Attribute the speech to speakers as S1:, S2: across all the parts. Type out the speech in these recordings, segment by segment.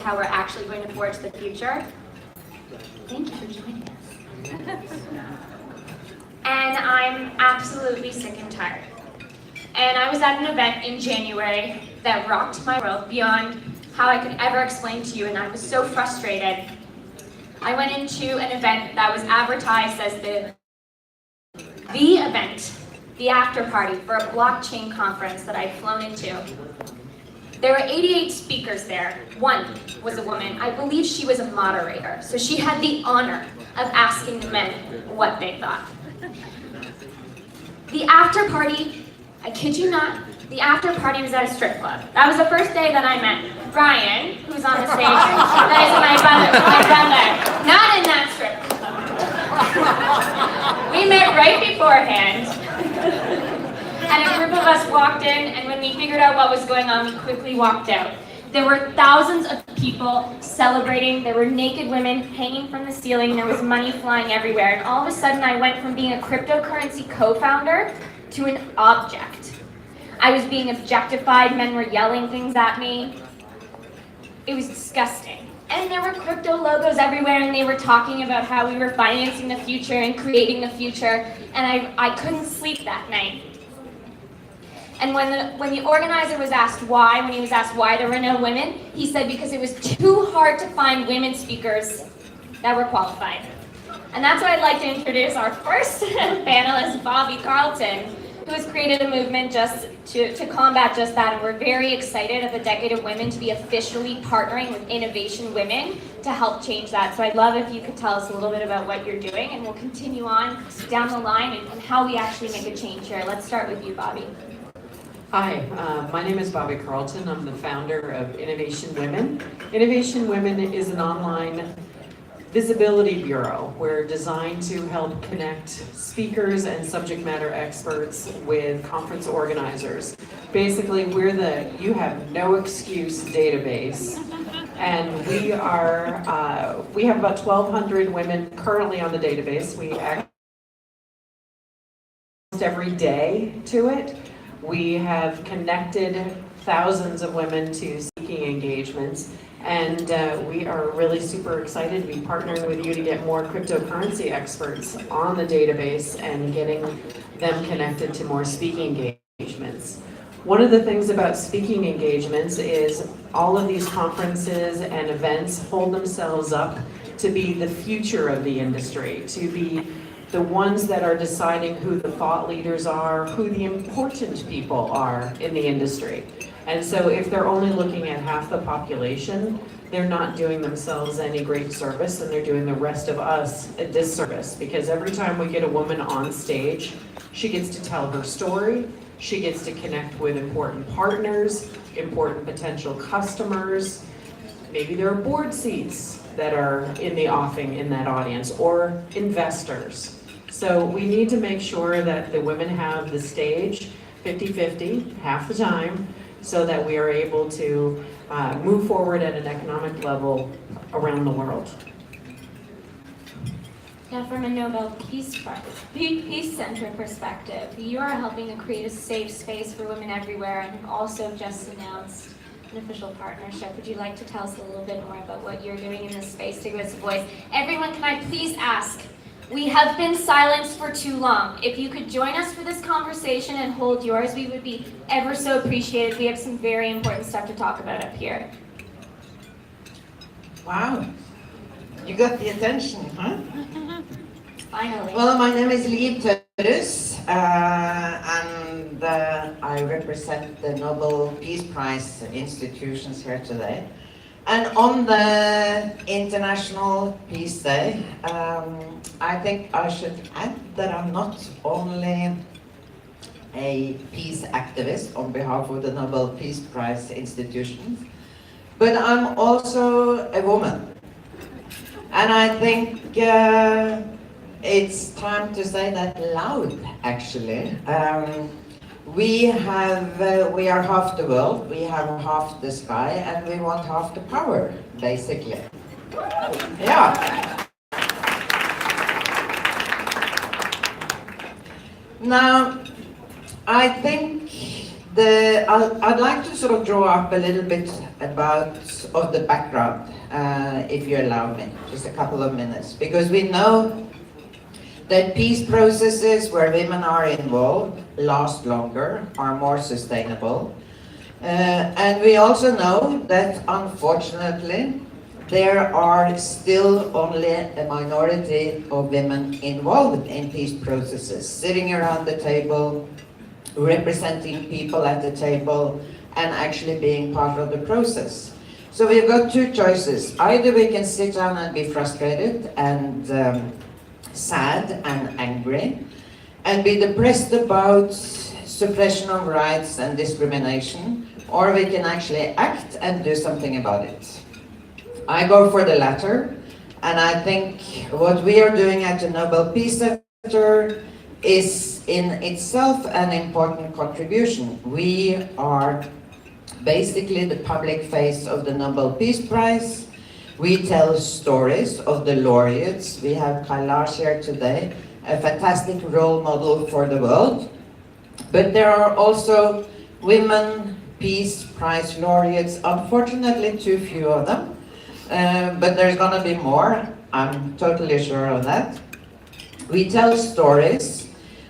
S1: how we're actually going to forge the future. Thank you for joining us. And I'm absolutely sick and tired. And I was at an event in January that rocked my world beyond how I could ever explain to you, and I was so frustrated. I went into an event that was advertised as the event, the after party for a blockchain conference that I'd flown into. There were 88 speakers there. One was a woman. I believe she was a moderator, so she had the honor of asking the men what they thought. The after party, I kid you not, the after party was at a strip club. That was the first day that I met Brian, who's on the stage. That is my brother, not in that strip club. We met right beforehand, and a group of us walked in, and when we figured out what was going on, we quickly walked out. There were thousands of people celebrating. There were naked women hanging from the ceiling. There was money flying everywhere. And all of a sudden, I went from being a cryptocurrency co-founder to an object. I was being objectified. Men were yelling things at me. It was disgusting. And there were crypto logos everywhere, and they were talking about how we were financing the future and creating the future. And I couldn't sleep that night. And when the organizer was asked why, when he was asked why there were no women, he said because it was too hard to find women speakers that were qualified. And that's why I'd like to introduce our first panelist, Bobby Carlton, who has created a movement just to combat just that. And we're very excited at the Decade of Women to be officially partnering with Innovation Women to help change that. So I'd love if you could tell us a little bit about what you're doing, and we'll continue on down the line and how we actually make a change here. Let's start with you, Bobby.
S2: Hi, my name is Bobby Carlton. I'm the founder of Innovation Women. Innovation Women is an online visibility bureau. We're designed to help connect speakers and subject matter experts with conference organizers. Basically, we're the you have no excuse database. And we have about 1,200 women currently on the database. We access every day to it. We have connected thousands of women to speaking engagements, and we are really super excited to be partnering with you to get more cryptocurrency experts on the database and getting them connected to more speaking engagements. One of the things about speaking engagements is all of these conferences and events hold themselves up to be the future of the industry, to be the ones that are deciding who the thought leaders are, who the important people are in the industry. And so if they're only looking at half the population, they're not doing themselves any great service, and they're doing the rest of us a disservice, because every time we get a woman on stage, she gets to tell her story, she gets to connect with important partners, important potential customers. Maybe there are board seats that are in the offing in that audience, or investors. So we need to make sure that the women have the stage 50-50, half the time, so that we are able to move forward at an economic level around the world.
S1: Now, from a Nobel Peace Center perspective, you are helping to create a safe space for women everywhere, and have also just announced an official partnership. Would you like to tell us a little bit more about what you're doing in this space to give us a voice? Everyone, can I please ask, we have been silenced for too long. If you could join us for this conversation and hold yours, we would be ever so appreciated. We have some very important stuff to talk about up here.
S3: Wow, you got the attention, huh?
S1: Finally.
S3: Well, my name is Liv Tørres, and I represent the Nobel Peace Prize institutions here today. And on the International Peace Day, I think I should add that I'm not only a peace activist on behalf of the Nobel Peace Prize institutions, but I'm also a woman. And I think it's time to say that loud, actually. We are half the world, we have half the sky, and we want half the power, basically. Yeah. Now, I think I'd like to sort of draw up a little bit about of the background, if you allow me, just a couple of minutes, because we know that peace processes where women are involved last longer, are more sustainable, and we also know that unfortunately there are still only a minority of women involved in peace processes, sitting around the table, representing people at the table, and actually being part of the process. So we've got two choices. Either we can sit down and be frustrated and sad and angry, and be depressed about suppression of rights and discrimination, or we can actually act and do something about it. I go for the latter, and I think what we are doing at the Nobel Peace Center is in itself an important contribution. We are basically the public face of the Nobel Peace Prize. We tell stories of the laureates. We have Kailash here today, a fantastic role model for the world. But there are also women Peace Prize laureates, unfortunately too few of them. But there's gonna be more, I'm totally sure of that. We tell stories.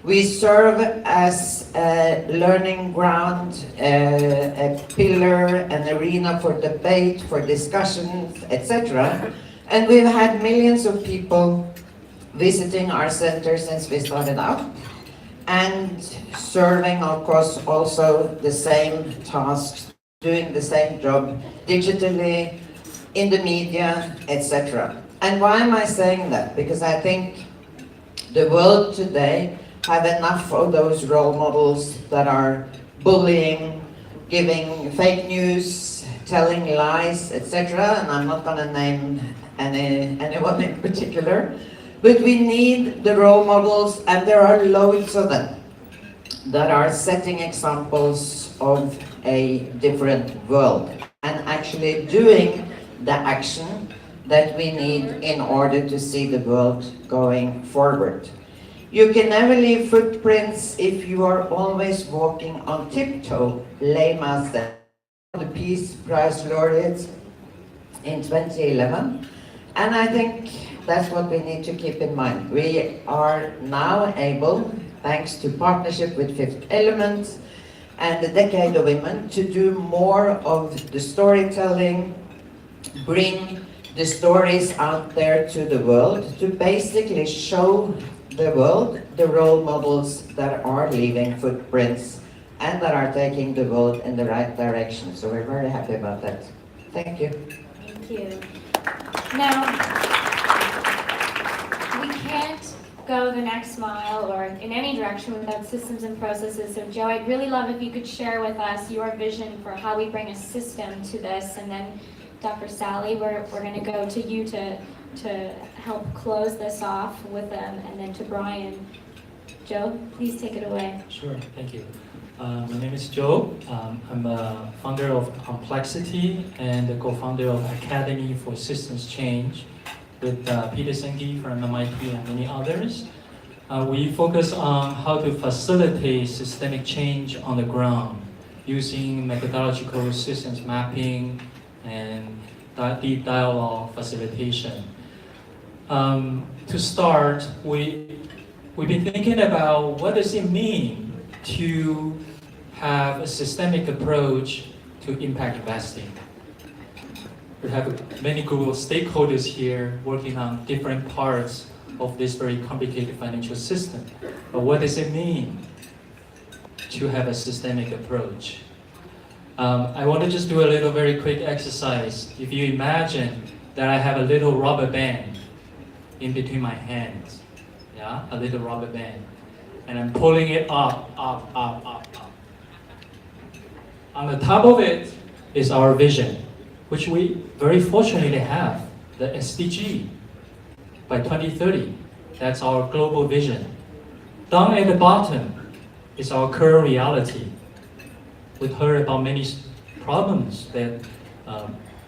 S3: We serve as a learning ground, a pillar, an arena for debate, for discussions, etc. And we've had millions of people visiting our center since we started out, and serving, of course, also the same tasks, doing the same job digitally, in the media, etc. And why am I saying that? Because I think the world today have enough of those role models that are bullying, giving fake news, telling lies, etc. And I'm not going to name anyone in particular. But we need the role models, and there are loads of them, that are setting examples of a different world and actually doing the action that we need in order to see the world going forward. You can never leave footprints if you are always walking on tiptoe, Lema said. The Peace Prize laureates in 2011. And I think that's what we need to keep in mind. We are now able, thanks to partnership with Fifth Element and the Decade of Women, to do more of the storytelling, bring the stories out there to the world, to basically show the world the role models that are leaving footprints and that are taking the world in the right direction. So we're very happy about that. Thank you.
S1: Thank you. Now, we can't go the next mile or in any direction without systems and processes. So Joe, I'd really love if you could share with us your vision for how we bring a system to this. And then Dr. Sally, we're going to go to you to help close this off with them, and then to Brian. Joe, please take it away.
S4: Sure, thank you. My name is Joe. I'm a founder of Complexity and the co-founder of Academy for Systems Change with Peter Senge from MIT and many others. We focus on how to facilitate systemic change on the ground using methodological systems mapping and deep dialogue facilitation. To start, we've been thinking about what does it mean to have a systemic approach to impact investing. We have many group of stakeholders here working on different parts of this very complicated financial system. But what does it mean to have a systemic approach? I want to just do a little very quick exercise. If you imagine that I have a little rubber band in between my hands, yeah, a little rubber band, and I'm pulling it up. On the top of it is our vision, which we very fortunately have, the SDG. By 2030, that's our global vision. Down at the bottom is our current reality. We've heard about many problems that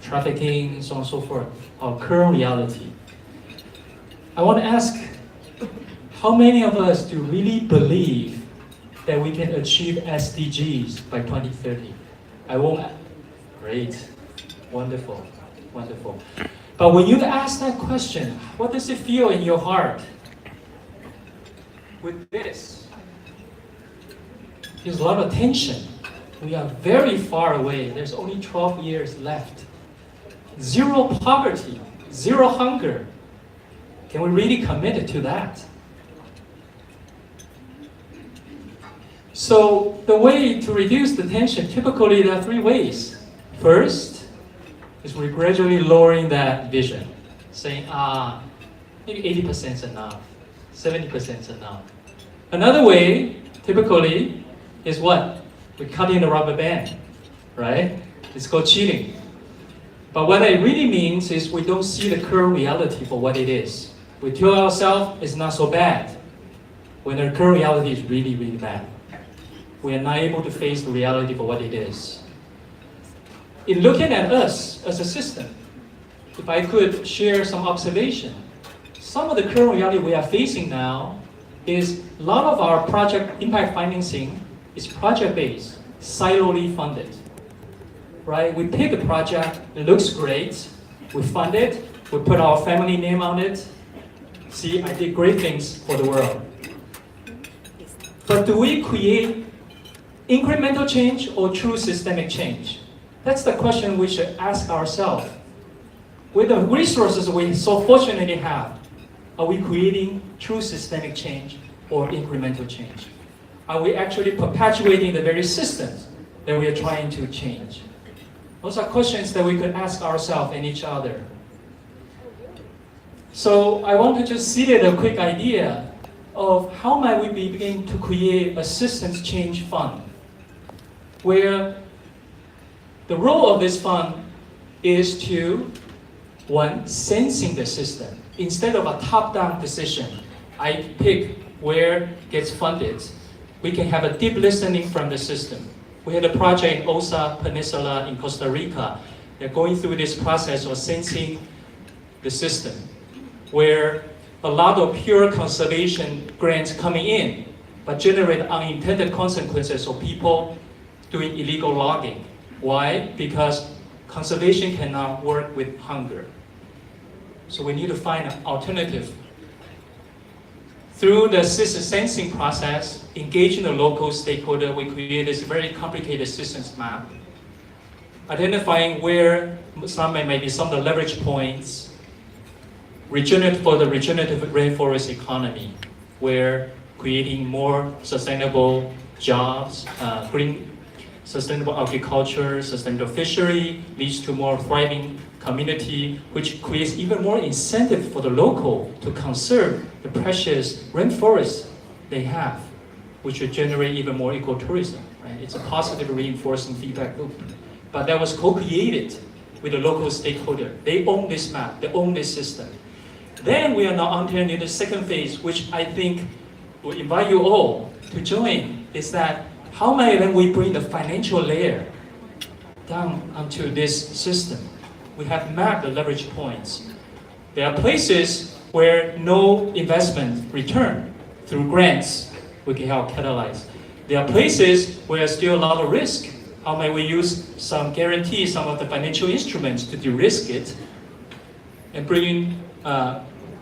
S4: trafficking, so on and so forth, our current reality. I want to ask, how many of us do really believe that we can achieve SDGs by 2030? I won't. Great. Wonderful. Wonderful. But when you ask that question, what does it feel in your heart? With this, there's a lot of tension. We are very far away. There's only 12 years left. Zero poverty, zero hunger. Can we really commit to that? So the way to reduce the tension, typically there are 3 ways. First is we're gradually lowering that vision, saying, maybe 80% is enough, 70% is enough. Another way, typically, is what? We're cutting the rubber band, right? It's called cheating. But what it really means is we don't see the current reality for what it is. We tell ourselves it's not so bad, when the current reality is really, really bad. We are not able to face the reality for what it is. In looking at us as a system, if I could share some observation, some of the current reality we are facing now is a lot of our project impact financing is project-based, siloly funded. Right? We pick a project, it looks great, we fund it, we put our family name on it. See, I did great things for the world. But do we create incremental change or true systemic change? That's the question we should ask ourselves. With the resources we so fortunately have, are we creating true systemic change or incremental change? Are we actually perpetuating the very systems that we are trying to change? Those are questions that we could ask ourselves and each other. So I want to just seed a quick idea of how might we begin to create a systems change fund, where the role of this fund is to, 1, sensing the system. Instead of a top-down decision, I pick where gets funded, we can have a deep listening from the system. We had a project in Osa Peninsula in Costa Rica. They're going through this process of sensing the system, where a lot of pure conservation grants coming in, but generate unintended consequences of people doing illegal logging. Why? Because conservation cannot work with hunger. So we need to find an alternative. Through the system sensing process, engaging the local stakeholder, we create this very complicated systems map, identifying where some may be some of the leverage points, for the regenerative rainforest economy, where creating more sustainable jobs, green sustainable agriculture, sustainable fishery leads to more thriving community, which creates even more incentive for the local to conserve the precious rainforests they have, which would generate even more ecotourism. Right? It's a positive reinforcing feedback loop. But that was co-created with the local stakeholder. They own this map, they own this system. Then we are now entering the second phase, which I think will invite you all to join, is that how might then we bring the financial layer down onto this system? We have mapped the leverage points. There are places where no investment return through grants we can help catalyze. There are places where there's still a lot of risk. How may we use some guarantees, some of the financial instruments to de-risk it and bring in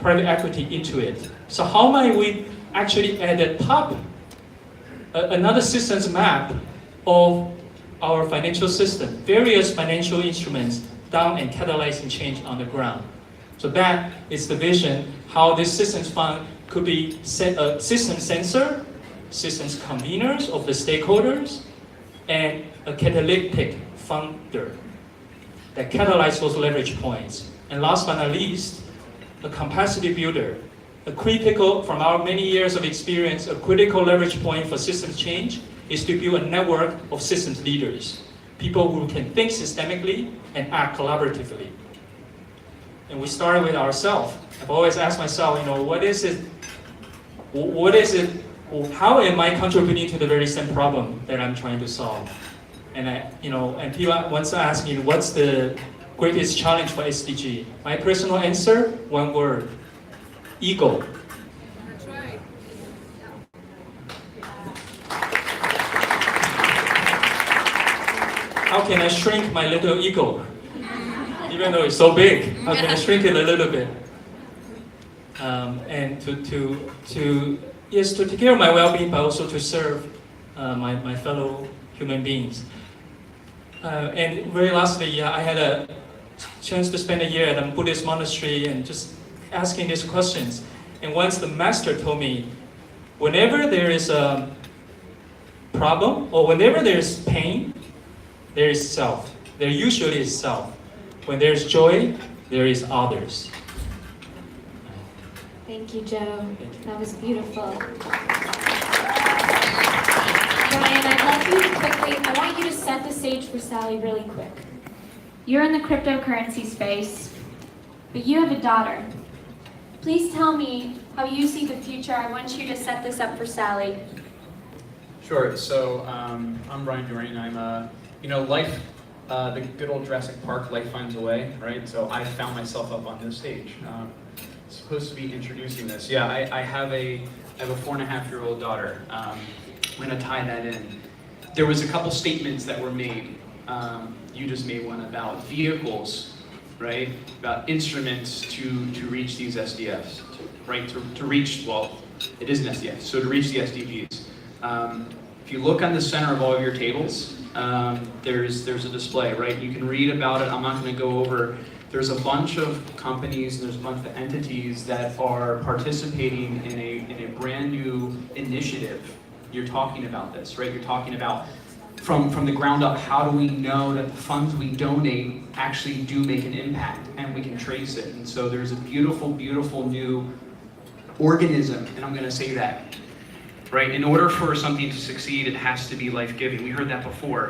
S4: private equity into it? So how might we actually at the top another systems map of our financial system, various financial instruments down and catalyzing change on the ground. So that is the vision, how this systems fund could be a system sensor, systems conveners of the stakeholders, and a catalytic funder that catalyze those leverage points. And last but not least, a capacity builder. A critical, from our many years of experience, a critical leverage point for systems change is to build a network of systems leaders, people who can think systemically and act collaboratively. And we started with ourselves. I've always asked myself, what is it, how am I contributing to the very same problem that I'm trying to solve? And and people once asked me, what's the greatest challenge for SDG? My personal answer, one word: ego.
S5: That's right.
S4: can I shrink my little ego? Even though it's so big, how can I shrink it a little bit? And to take care of my well-being, but also to serve my fellow human beings. And very lastly, I had a chance to spend a year at a Buddhist monastery and just asking these questions. And once the master told me, whenever there is a problem or whenever there is pain, there is self. There usually is self. When there is joy, there is others.
S1: Thank you, Joe. That was beautiful. Ryan, I'd love you to I want you to set the stage for Sally really quick. You're in the cryptocurrency space, but you have a daughter. Please tell me how you see the future. I want you to set this up for Sally.
S5: Sure. So I'm Brian Dorian. I'm life. The good old Jurassic Park, life finds a way, right? So I found myself up on this stage. Supposed to be introducing this. Yeah, I have a 4.5-year-old daughter. I'm gonna tie that in. There was a couple statements that were made. You just made one about vehicles, right? About instruments to reach these SDFs, right? To reach, well, it is an SDF, so to reach the SDGs. If you look on the center of all of your tables, there's a display, right? You can read about it. I'm not going to go over. There's a bunch of companies, there's a bunch of entities that are participating in a brand new initiative. You're talking about this, right? You're talking about from the ground up, how do we know that the funds we donate actually do make an impact and we can trace it? And so there's a beautiful, beautiful new organism, and I'm going to say that. Right? In order for something to succeed, it has to be life-giving. We heard that before.